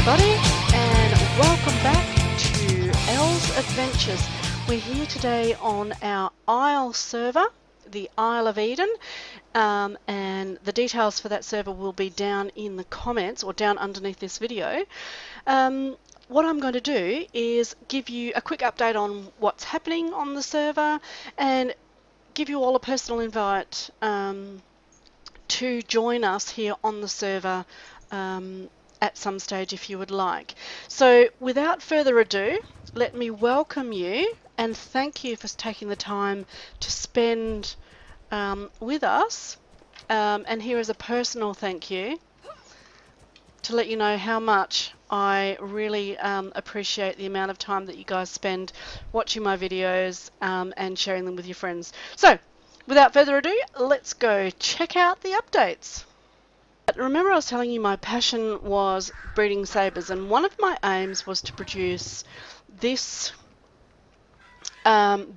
everybody, and welcome back to Elle's Adventures. We're here today on our Isle server, the Isle of Eden, and the details for that server will be down in the comments or down underneath this video. What I'm going to do is give you a quick update on what's happening on the server and give you all a personal invite to join us here on the server at some stage if you would like. So without further ado, let me welcome you and thank you for taking the time to spend with us. And here is a personal thank you to let you know how much I really appreciate the amount of time that you guys spend watching my videos and sharing them with your friends. So without further ado, let's go check out the updates. Remember I was telling you my passion was breeding sabres, and one of my aims was to produce this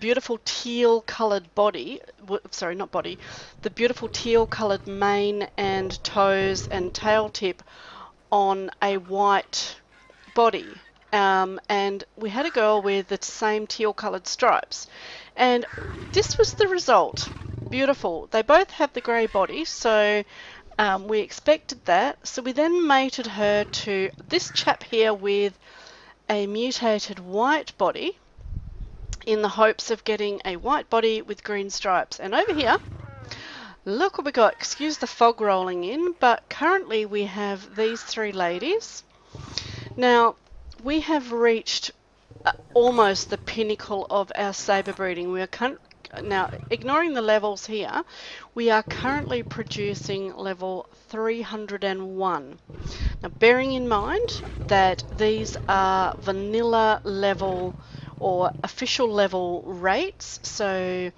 beautiful teal coloured body, sorry not body, the beautiful teal coloured mane and toes and tail tip on a white body. And we had a girl with the same teal coloured stripes, and this was the result. Beautiful. They both have the grey body, so we expected that. So we then mated her to this chap here with a mutated white body in the hopes of getting a white body with green stripes. And over here, look what we got. Excuse the fog rolling in, but currently we have these three ladies. Now, we have reached almost the pinnacle of our sabre breeding. We are now, ignoring the levels here, we are currently producing level 301. Now, bearing in mind that these are vanilla level or official level rates, so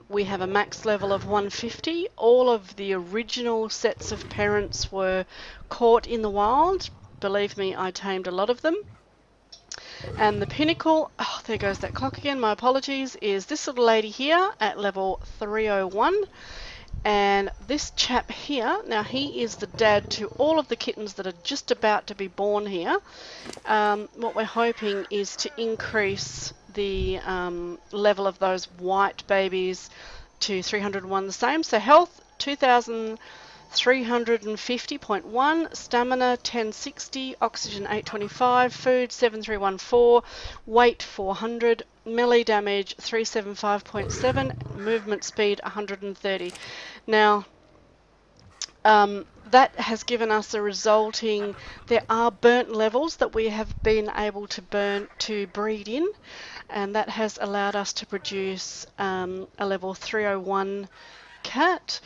we have a max level of 150. All of the original sets of parents were caught in the wild. Believe me, I tamed a lot of them. And the pinnacle, oh, there goes that clock again, my apologies, is this little lady here at level 301. And this chap here, now he is the dad to all of the kittens that are just about to be born here. What we're hoping is to increase the level of those white babies to 301 the same. So health, 2,350.1, stamina 1060, oxygen 825, food 7314, weight 400, melee damage 375.7, movement speed 130. Now that has given us a resulting, there are burnt levels that we have been able to breed in, and that has allowed us to produce a level 301 cat.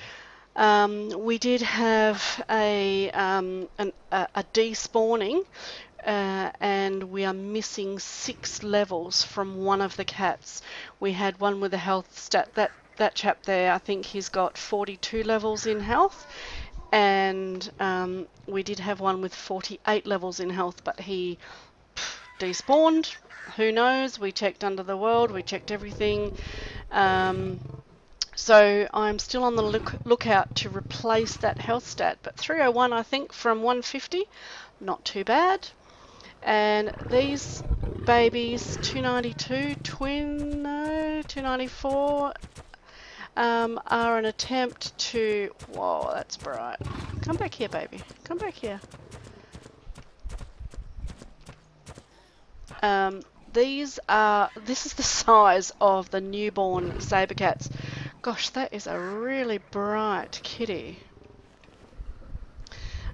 We did have a despawning, and we are missing 6 levels from one of the cats. We had one with a health stat, that chap there, I think he's got 42 levels in health, and we did have one with 48 levels in health, but he despawned. Who knows? We checked under the world, we checked everything. So I'm still on the lookout to replace that health stat, but 301 I think from 150, not too bad. And these babies, 292 twin, no, 294, are an attempt to, whoa, that's bright. Come back here, baby, come back here. This is the size of the newborn sabre cats. Gosh, that is a really bright kitty.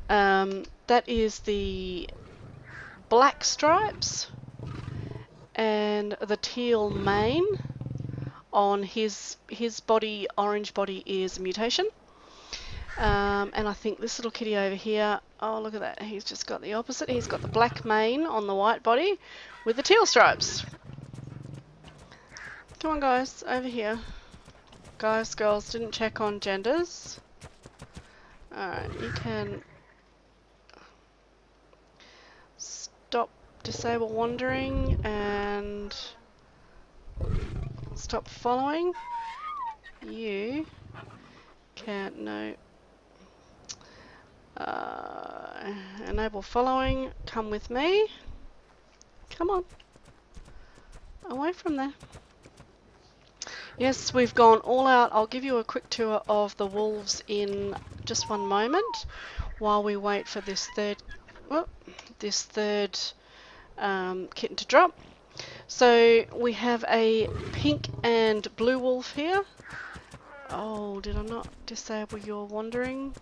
That is the black stripes and the teal mane. On his body, orange body is mutation. And I think this little kitty over here, oh look at that, he's just got the opposite. He's got the black mane on the white body with the teal stripes. Come on guys, over here. Guys, girls, didn't check on genders. Alright, you can stop disable wandering and stop following. You can, no. Enable following. Come with me. Come on. Away from there. Yes, we've gone all out. I'll give you a quick tour of the wolves in just one moment while we wait for this third kitten to drop. So we have a pink and blue wolf here. Oh, did I not disable your wandering?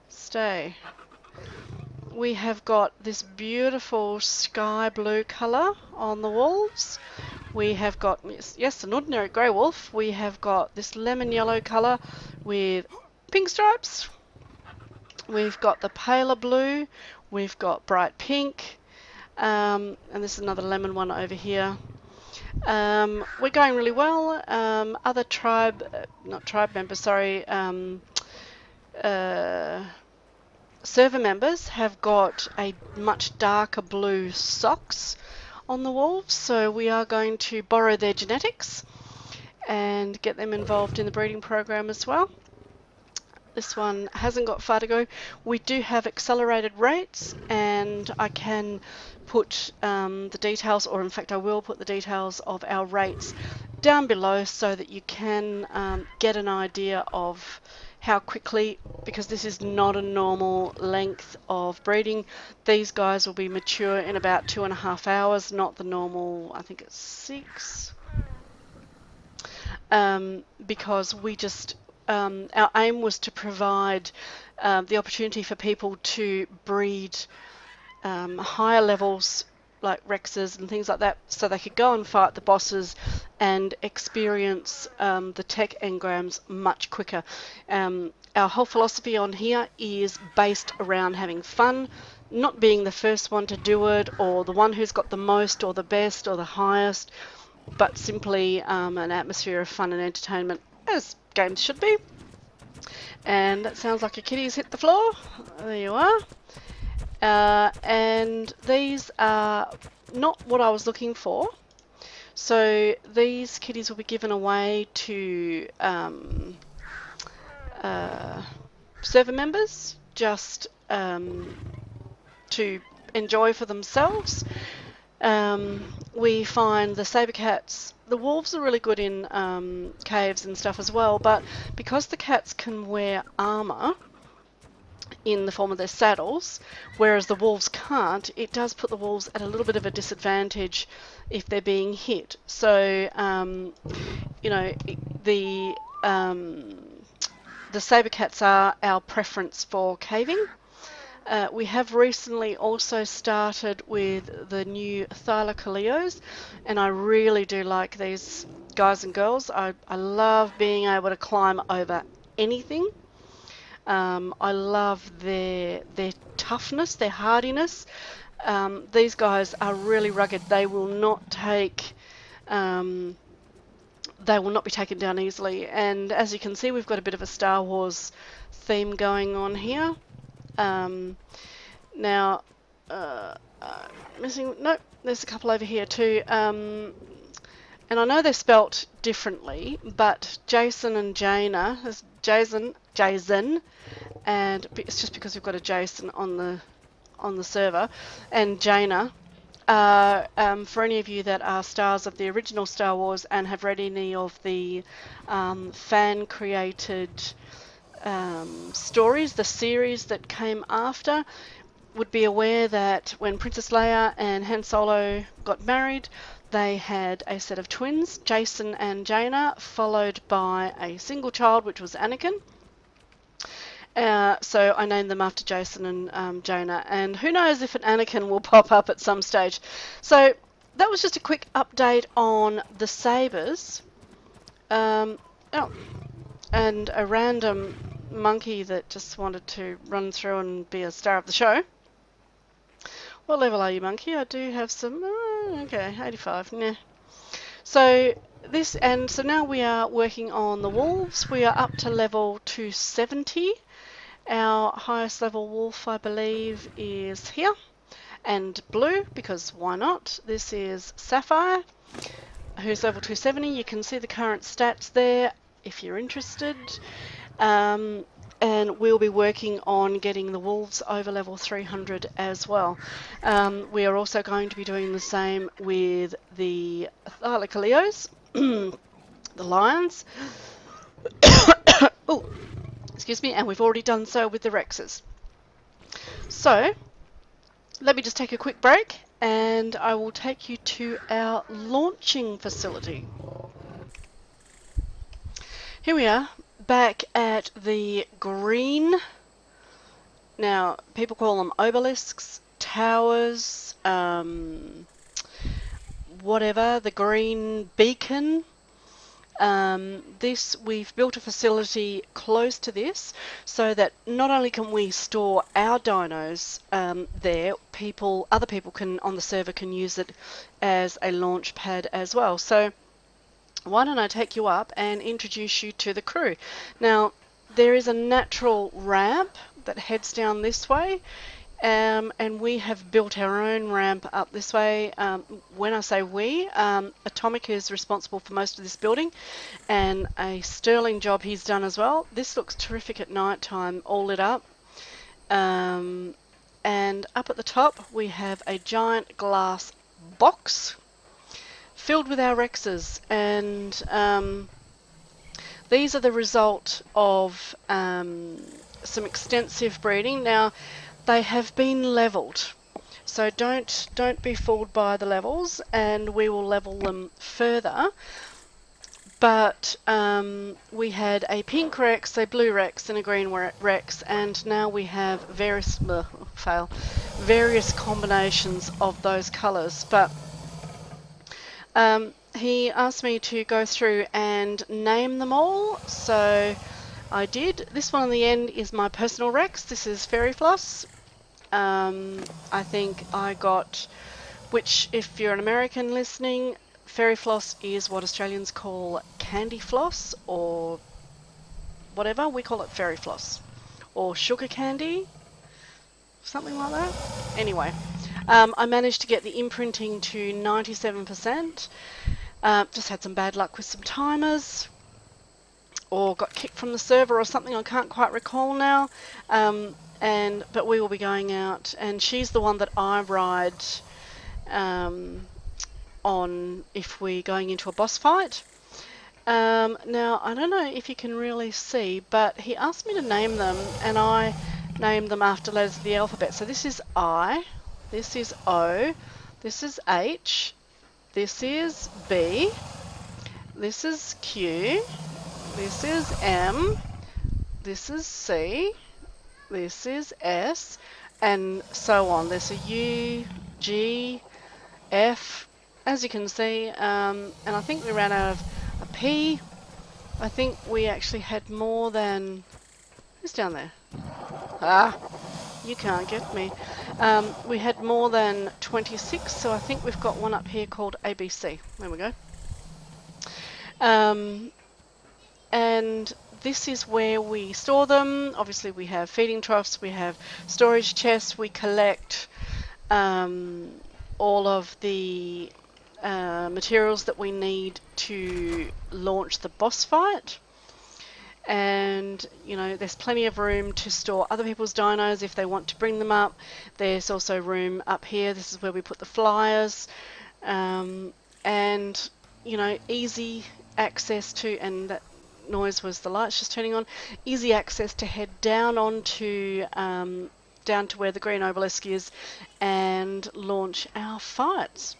Stay. We have got this beautiful sky blue colour on the wolves. We have got, yes, an ordinary grey wolf. We have got this lemon yellow colour with pink stripes. We've got the paler blue. We've got bright pink. And this is another lemon one over here. We're going really well. Other not tribe members, sorry, server members have got a much darker blue socks on the wolves, so we are going to borrow their genetics and get them involved in the breeding program as well. This one hasn't got far to go. We do have accelerated rates, and I can put the details, or in fact I will put the details of our rates down below so that you can get an idea of how quickly, because this is not a normal length of breeding. These guys will be mature in about 2.5 hours, not the normal, I think it's 6. Because we just, our aim was to provide the opportunity for people to breed higher levels like Rexes and things like that, so they could go and fight the bosses and experience the tech engrams much quicker. Our whole philosophy on here is based around having fun, not being the first one to do it, or the one who's got the most, or the best, or the highest, but simply an atmosphere of fun and entertainment, as games should be. And that sounds like a kitty's hit the floor. There you are. And these are not what I was looking for. So these kitties will be given away to server members, just to enjoy for themselves. We find the saber cats, the wolves are really good in caves and stuff as well, but because the cats can wear armour in the form of their saddles, whereas the wolves can't, it does put the wolves at a little bit of a disadvantage if they're being hit. So, you know, the saber cats are our preference for caving. We have recently also started with the new Thylacoleos, and I really do like these guys and girls. I love being able to climb over anything. I love their toughness, their hardiness. These guys are really rugged. They will not be taken down easily. And as you can see, we've got a bit of a Star Wars theme going on here. Now, missing, nope, there's a couple over here too. And I know they're spelt differently, but Jason and Jaina, there's Jason, and it's just because we've got a Jason on the server, and Jaina. For any of you that are stars of the original Star Wars and have read any of the fan-created stories, the series that came after, would be aware that when Princess Leia and Han Solo got married, they had a set of twins, Jason and Jaina, followed by a single child, which was Anakin. So I named them after Jason and Jaina, and who knows if an Anakin will pop up at some stage. So that was just a quick update on the sabers. And a random monkey that just wanted to run through and be a star of the show. What level are you, monkey? I do have some. Okay, 85. Nah. So now we are working on the wolves. We are up to level 270. Our highest level wolf, I believe, is here, and blue, because why not? This is Sapphire, who's level 270. You can see the current stats there if you're interested. and we'll be working on getting the wolves over level 300 as well. We are also going to be doing the same with the Thylacoleos, the lions. Oh, excuse me, and we've already done so with the Rexes. So let me just take a quick break and I will take you to our launching facility. Here we are, back at the green. Now, people call them obelisks, towers, whatever, the green beacon. We've built a facility close to this so that not only can we store our dinos there, other people can on the server can use it as a launch pad as well. So why don't I take you up and introduce you to the crew. Now, there is a natural ramp that heads down this way, and we have built our own ramp up this way. When I say we, Atomic is responsible for most of this building, and a sterling job he's done as well. This looks terrific at night time, all lit up. And up at the top we have a giant glass box filled with our Rexes, and these are the result of some extensive breeding. Now, they have been levelled, so don't be fooled by the levels, and we will level them further. But we had a pink Rex, a blue Rex, and a green Rex, and now we have various combinations of those colours. But he asked me to go through and name them all, so I did. This one on the end is my personal Rex. This is Fairy Floss. I think I got, which if you're an American listening, Fairy Floss is what Australians call candy floss or whatever. We call it Fairy Floss or sugar candy, something like that. Anyway, I managed to get the imprinting to 97%. Just had some bad luck with some timers, or got kicked from the server or something. I can't quite recall now. But we will be going out, and she's the one that I ride on if we're going into a boss fight. Now, I don't know if you can really see, but he asked me to name them, and I named them after letters of the alphabet. So this is I, this is O, this is H, this is B, this is Q, this is M, this is C, this is S, and so on. There's a U, G, F, as you can see, and I think we ran out of a P. I think we actually had more than... Who's down there? Ah, you can't get me. We had more than 26, so I think we've got one up here called ABC. There we go. And this is where we store them. Obviously we have feeding troughs, we have storage chests, we collect all of the materials that we need to launch the boss fight. And you know, there's plenty of room to store other people's dinos if they want to bring them up. There's also room up here. This is where we put the flyers, and you know, easy access to, and that noise was the lights just turning on, easy access to head down onto down to where the green obelisk is and launch our fights.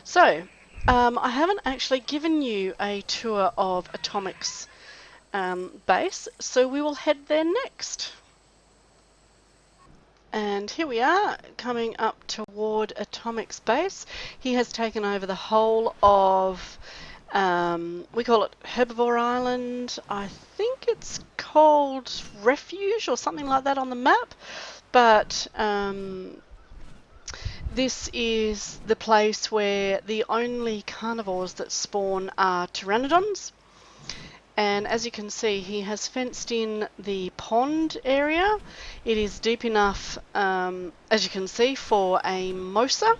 So I haven't actually given you a tour of Atomic's base, so we will head there next. And here we are coming up toward Atomic's base. He has taken over the whole of, we call it Herbivore Island. I think it's called Refuge or something like that on the map, but this is the place where the only carnivores that spawn are pteranodons. And as you can see, he has fenced in the pond area. It is deep enough, as you can see, for a mosa.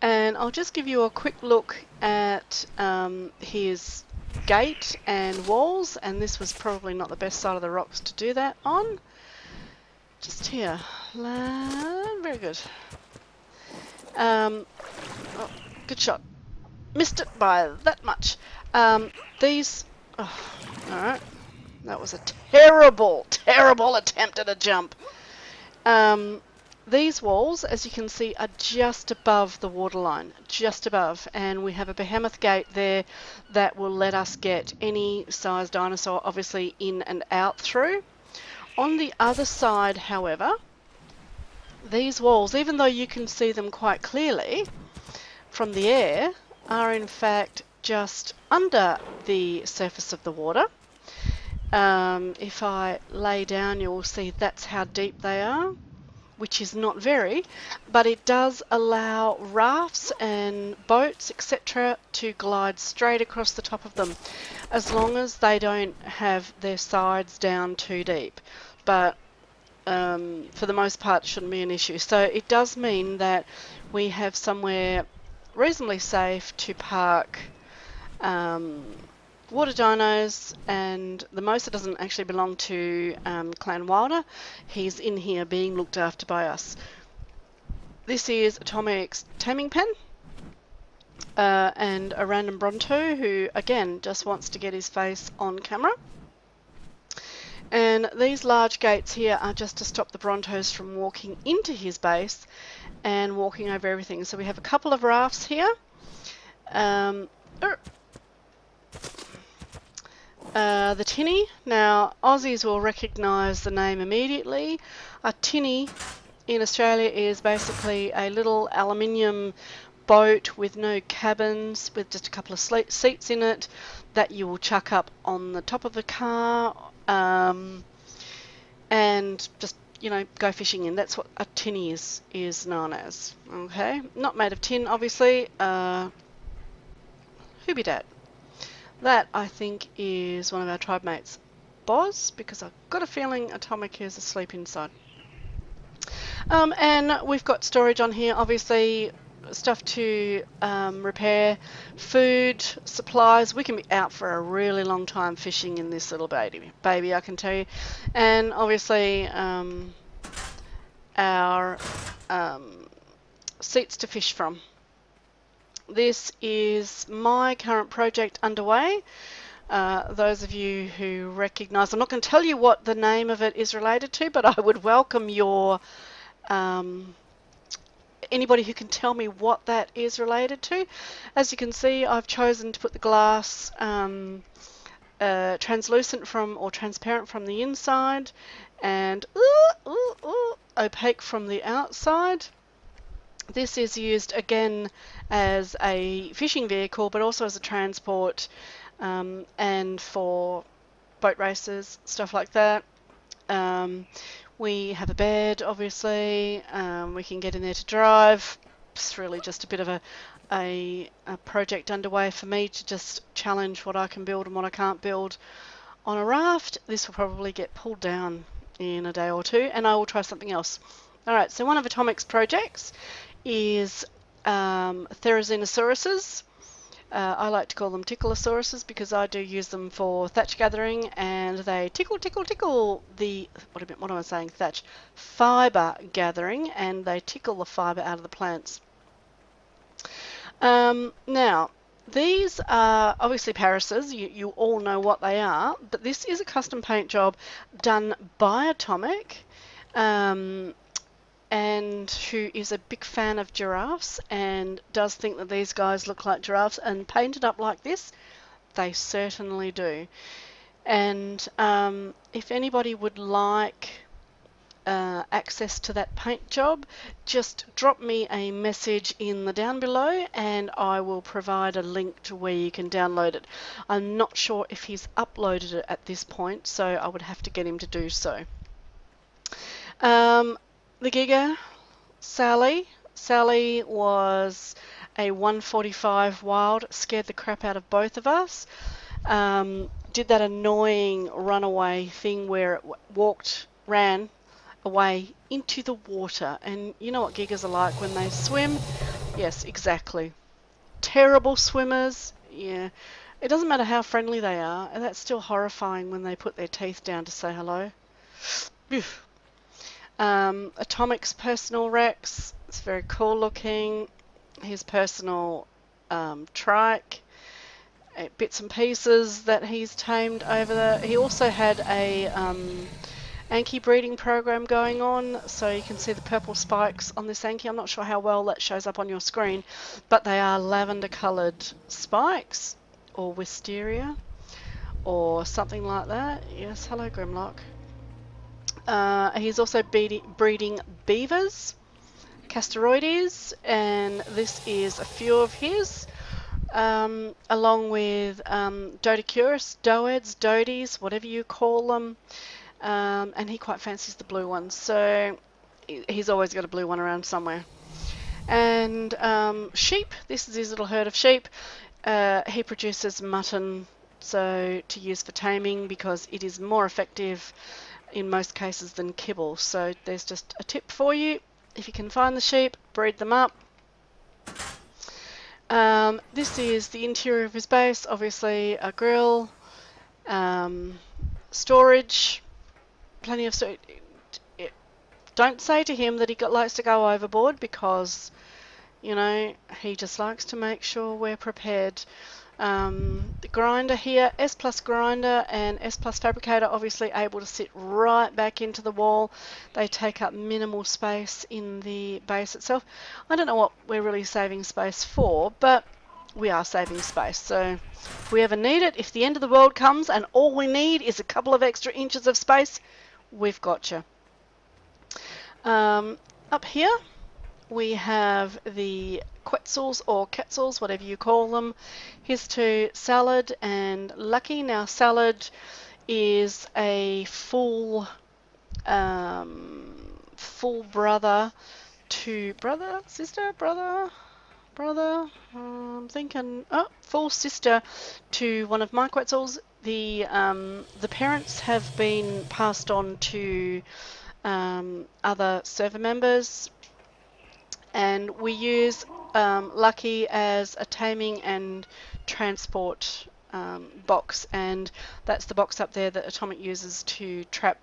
And I'll just give you a quick look at his gate and walls, and this was probably not the best side of the rocks to do that on. Just here. Very good. Oh, good shot. Missed it by that much. These... Oh, alright. That was a terrible, terrible attempt at a jump. These walls, as you can see, are just above the waterline, just above, and we have a behemoth gate there that will let us get any size dinosaur obviously in and out through. On the other side, however, these walls, even though you can see them quite clearly from the air, are in fact just under the surface of the water. If I lay down, you'll see that's how deep they are, which is not very, but it does allow rafts and boats, etc., to glide straight across the top of them, as long as they don't have their sides down too deep. But for the most part, it shouldn't be an issue. So it does mean that we have somewhere reasonably safe to park water dinos, and the Mosa doesn't actually belong to Clan Wilder. He's in here being looked after by us. This is Atomic's taming pen, and a random Bronto who again just wants to get his face on camera. And these large gates here are just to stop the Brontos from walking into his base and walking over everything. So we have a couple of rafts here. The tinny. Now, Aussies will recognise the name immediately. A tinny in Australia is basically a little aluminium boat with no cabins, with just a couple of seats in it that you will chuck up on the top of the car and just, you know, go fishing in. That's what a tinny is known as. Okay, not made of tin, obviously. Who be dat? That, I think, is one of our tribe mates, Boz, because I've got a feeling Atomic is asleep inside. And we've got storage on here, obviously, stuff to repair, food, supplies. We can be out for a really long time fishing in this little baby, I can tell you. And obviously, our seats to fish from. This is my current project underway. Those of you who recognise, I'm not going to tell you what the name of it is related to, but I would welcome your anybody who can tell me what that is related to. As you can see, I've chosen to put the glass translucent from, or transparent from the inside, and opaque from the outside. This is used again as a fishing vehicle, but also as a transport and for boat races, stuff like that. We have a bed, obviously. We can get in there to drive. It's really just a bit of a project underway for me to just challenge what I can build and what I can't build on a raft. This will probably get pulled down in a day or two, and I will try something else. Alright, so one of Atomic's projects is Therizzinosauruses. I like to call them ticklosauruses because I do use them for thatch gathering, and they tickle the, what am I saying, thatch, fibre gathering, and they tickle the fibre out of the plants. Now, these are obviously Parises. You all know what they are, but this is a custom paint job done by Atomic, and who is a big fan of giraffes and does think that these guys look like giraffes, and painted up like this, they certainly do. And if anybody would like access to that paint job, just drop me a message in the down below and I will provide a link to where you can download it. I'm not sure if he's uploaded it at this point, so I would have to get him to do so. The Giga, Sally. Sally was a 145 wild, scared the crap out of both of us. Did that annoying runaway thing where it ran away into the water. And you know what Gigas are like when they swim? Yes, exactly. Terrible swimmers. Yeah. It doesn't matter how friendly they are, and that's still horrifying when they put their teeth down to say hello. Atomic's personal Rex. It's very cool looking. His personal trike. Bits and pieces that he's tamed over there. He also had a Anki breeding program going on, so you can see the purple spikes on this Anki. I'm not sure how well that shows up on your screen, but they are lavender coloured spikes, or wisteria, or something like that. Yes, hello Grimlock. He's also breeding beavers, Castoroides, and this is a few of his. Along with Dodicurus, Doeds, Dodies, whatever you call them. And he quite fancies the blue ones, so he's always got a blue one around somewhere. And sheep, this is his little herd of sheep. He produces mutton, so to use for taming, because it is more effective in most cases than kibble. So there's just a tip for you. If you can find the sheep, breed them up. This is the interior of his base, obviously a grill, storage, plenty of storage. Don't say to him that he likes to go overboard, because, you know, he just likes to make sure we're prepared. The grinder here, S plus grinder and S plus fabricator, obviously able to sit right back into the wall. They take up minimal space in the base itself. I don't know what we're really saving space for, but we are saving space. So if we ever need it, if the end of the world comes and all we need is a couple of extra inches of space, we've got you. Up here we have the Quetzals or Quetzals, whatever you call them. Here's to Salad and Lucky. Now Salad is a full brother to I'm thinking full sister to one of my Quetzals. The parents have been passed on to other server members, and we use Lucky as a taming and transport box, and that's the box up there that Atomic uses to trap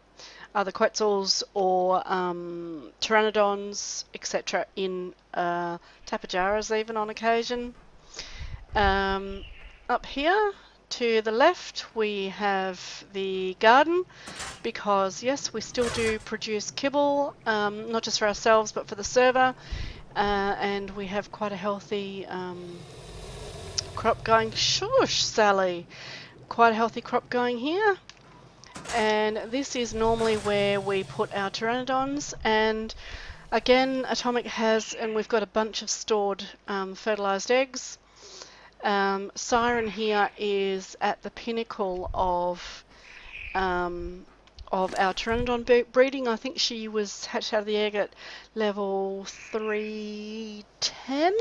other Quetzals or Pteranodons, etc. in Tapajaras even on occasion. Up here to the left we have the garden, because yes, we still do produce kibble, not just for ourselves but for the server, and we have quite a healthy crop going. Shush, Sally! Quite a healthy crop going here. And this is normally where we put our Pteranodons, and again Atomic has, and we've got a bunch of stored fertilized eggs. Siren here is at the pinnacle of our Pteranodon breeding. I think she was hatched out of the egg at level 310.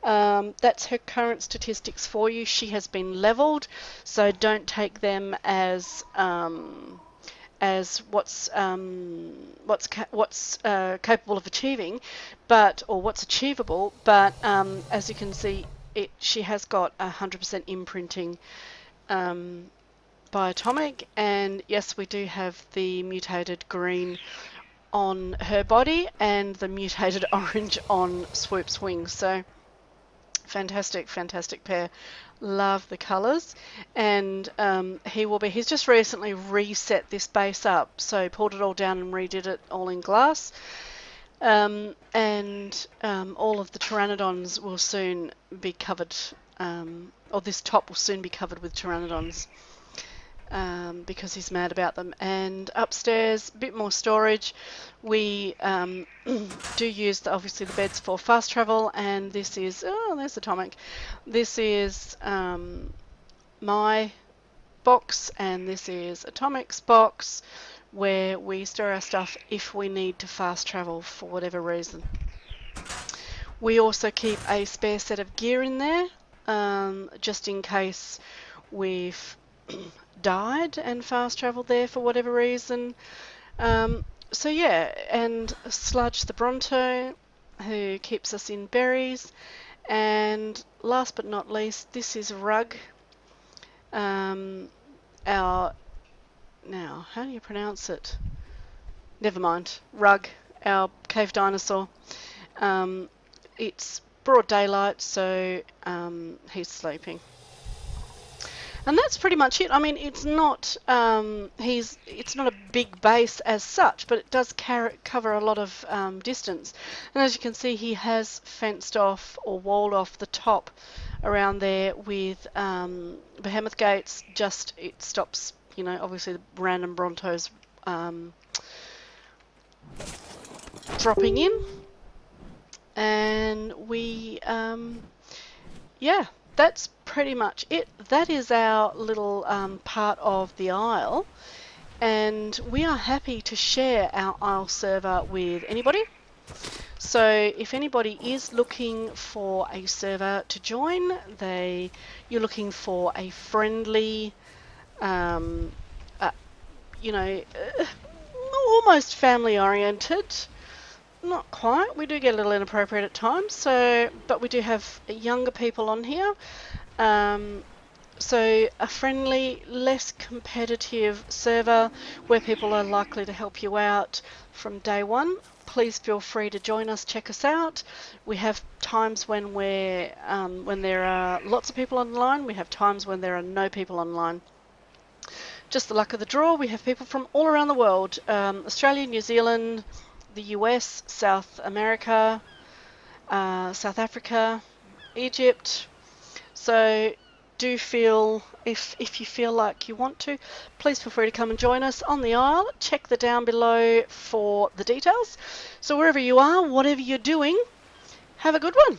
That's her current statistics for you. She has been leveled, so don't take them as what's capable of achieving, or what's achievable. But as you can see, she has got 100% imprinting by Atomic, and yes, we do have the mutated green on her body and the mutated orange on Swoop's wings. So fantastic pair. Love the colours. And he's just recently reset this base up, so pulled it all down and redid it all in glass. And all of the Pteranodons will soon be covered, or this top will soon be covered with Pteranodons, because he's mad about them. And upstairs, a bit more storage. We do use obviously the beds for fast travel, and this is, there's Atomic. This is my box, and this is Atomic's box, where we store our stuff if we need to fast travel for whatever reason. We also keep a spare set of gear in there, just in case we've died and fast traveled there for whatever reason. So yeah, and Sludge the Bronto, who keeps us in berries. And last but not least, this is Rug. Our, now, how do you pronounce it? Never mind. Rug, our cave dinosaur. Um, it's broad daylight, so he's sleeping. And that's pretty much it. I mean, it's not it's not a big base as such, but it does cover a lot of distance. And as you can see, he has fenced off or walled off the top around there with behemoth gates. Just it stops, you know, obviously the random Brontos dropping in, and we yeah, that's pretty much it. That is our little part of the Isle, and we are happy to share our Isle server with anybody. So if anybody is looking for a server to join, you're looking for a friendly, um, uh, you know, almost family oriented. Not quite. We do get a little inappropriate at times. So, but we do have younger people on here. So a friendly, less competitive server where people are likely to help you out from day one. Please feel free to join us. Check us out. We have times when when there are lots of people online. We have times when there are no people online. Just the luck of the draw. We have people from all around the world: Australia, New Zealand, the US, South America, South Africa, Egypt. So do feel, if you feel like you want to, please feel free to come and join us on the Isle. Check the down below for the details. So wherever you are, whatever you're doing, have a good one.